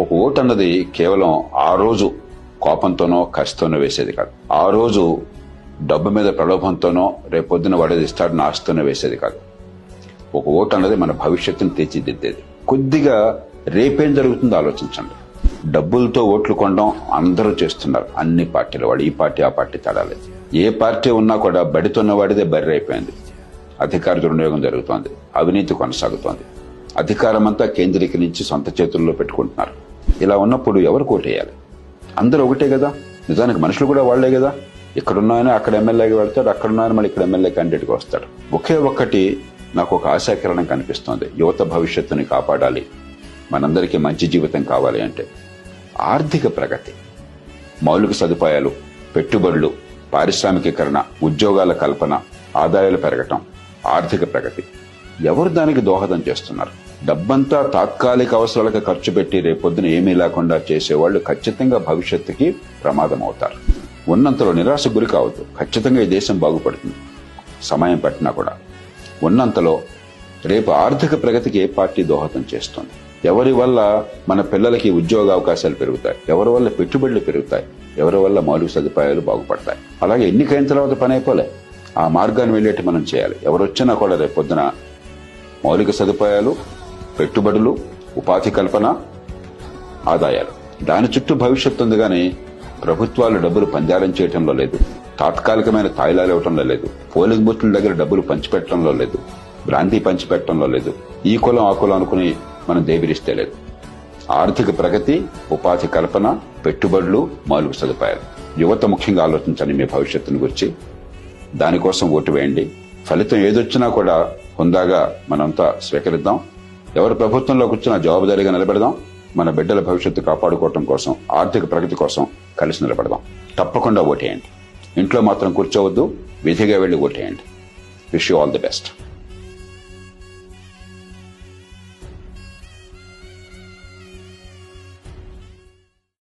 ఒక ఓటు అన్నది కేవలం ఆ రోజు కోపంతోనో కసితోనో వేసేది కాదు. ఆ రోజు డబ్బు మీద ప్రలోభంతోనో రేపొద్దున వాడేది ఇస్తాడని ఆశతోనో వేసేది కాదు. ఒక ఓటు అన్నది మన భవిష్యత్తును తీర్చిదిద్దేది. కొద్దిగా రేపేం జరుగుతుందో ఆలోచించండి. డబ్బులతో ఓట్లు కొనడం అందరూ చేస్తున్నారు, అన్ని పార్టీలు. వాడు ఈ పార్టీ ఆ పార్టీ తేడాలేదు. ఏ పార్టీ ఉన్నా కూడా బడితోన్న వాడిదే బర్రె అయిపోయింది. అధికార దుర్వినియోగం జరుగుతోంది, అవినీతి కొనసాగుతోంది. అధికారం అంతా కేంద్రీకరించి సొంత చేతుల్లో పెట్టుకుంటున్నారు. ఇలా ఉన్నప్పుడు ఎవరు ఓటేయాలి? అందరూ ఒకటే కదా. నిజానికి మనుషులు కూడా వాళ్లే కదా. ఇక్కడున్నాయని అక్కడ ఎమ్మెల్యేగా వెళ్తాడు, అక్కడున్నాయని మళ్ళీ ఇక్కడ ఎమ్మెల్యే క్యాండిడేట్గా వస్తాడు. ఒకే ఒక్కటి నాకు ఒక ఆశాకిరణం కనిపిస్తోంది. యువత భవిష్యత్తుని కాపాడాలి, మనందరికీ మంచి జీవితం కావాలి అంటే ఆర్థిక ప్రగతి, మౌలిక సదుపాయాలు, పెట్టుబడులు, పారిశ్రామికీకరణ, ఉద్యోగాల కల్పన, ఆదాయాలు పెరగటం, ఆర్థిక ప్రగతి. ఎవరు దానికి దోహదం చేస్తున్నారు? డబ్బంతా తాత్కాలిక అవసరాలకు ఖర్చు పెట్టి రేపొద్దున ఏమీ లేకుండా చేసేవాళ్లు ఖచ్చితంగా భవిష్యత్తుకి ప్రమాదం అవుతారు. ఉన్నంతలో నిరాశకు గురి కావద్దు. ఖచ్చితంగా ఈ దేశం బాగుపడుతుంది, సమయం పట్టినా కూడా. ఉన్నంతలో రేపు ఆర్థిక ప్రగతికి ఏ పార్టీ దోహదం చేస్తుంది? ఎవరి వల్ల మన పిల్లలకి ఉద్యోగ అవకాశాలు పెరుగుతాయి, ఎవరి వల్ల పెట్టుబడులు పెరుగుతాయి, ఎవరి వల్ల మౌలిక సదుపాయాలు బాగుపడతాయి. అలాగే ఎన్నికైన తర్వాత పని అయిపోలే, ఆ మార్గాన్ని వెళ్ళేట్టు మనం చేయాలి. ఎవరొచ్చినా కూడా రేపొద్దున మౌలిక సదుపాయాలు, పెట్టుబడులు, ఉపాధి కల్పన, ఆదాయాలు, దాని చుట్టూ భవిష్యత్తు ఉంది. కానీ ప్రభుత్వాలు డబ్బులు పంజారం చేయటంలో లేదు, తాత్కాలికమైన తాయిలాలు ఇవ్వటంలో లేదు, పోలింగ్ బూత్ల దగ్గర డబ్బులు పంచిపెట్టడంలో లేదు, భ్రాంతి పంచిపెట్టడంలో లేదు, ఈ కులం ఆ కులం అనుకుని మనం దేబిరిస్తే లేదు. ఆర్థిక ప్రగతి, ఉపాధి కల్పన, పెట్టుబడులు, మౌలిక సదుపాయాలు. యువత ముఖ్యంగా ఆలోచించండి మీ భవిష్యత్తుని గురించి. దానికోసం ఓటు వేయండి. ఫలితం ఏదొచ్చినా కూడా హుందాగా మనంతా స్వీకరిద్దాం. ఎవరు ప్రభుత్వంలో కూర్చున్నా జవాబుదారీగా నిలబెడదాం. మన బిడ్డల భవిష్యత్తు కాపాడుకోవటం కోసం, ఆర్థిక ప్రగతి కోసం కలిసి నిలబడదాం. తప్పకుండా ఓటేయండి. ఇంట్లో మాత్రం కూర్చోవద్దు, విధిగా వెళ్లి ఓటేయండి. Wish you all the best.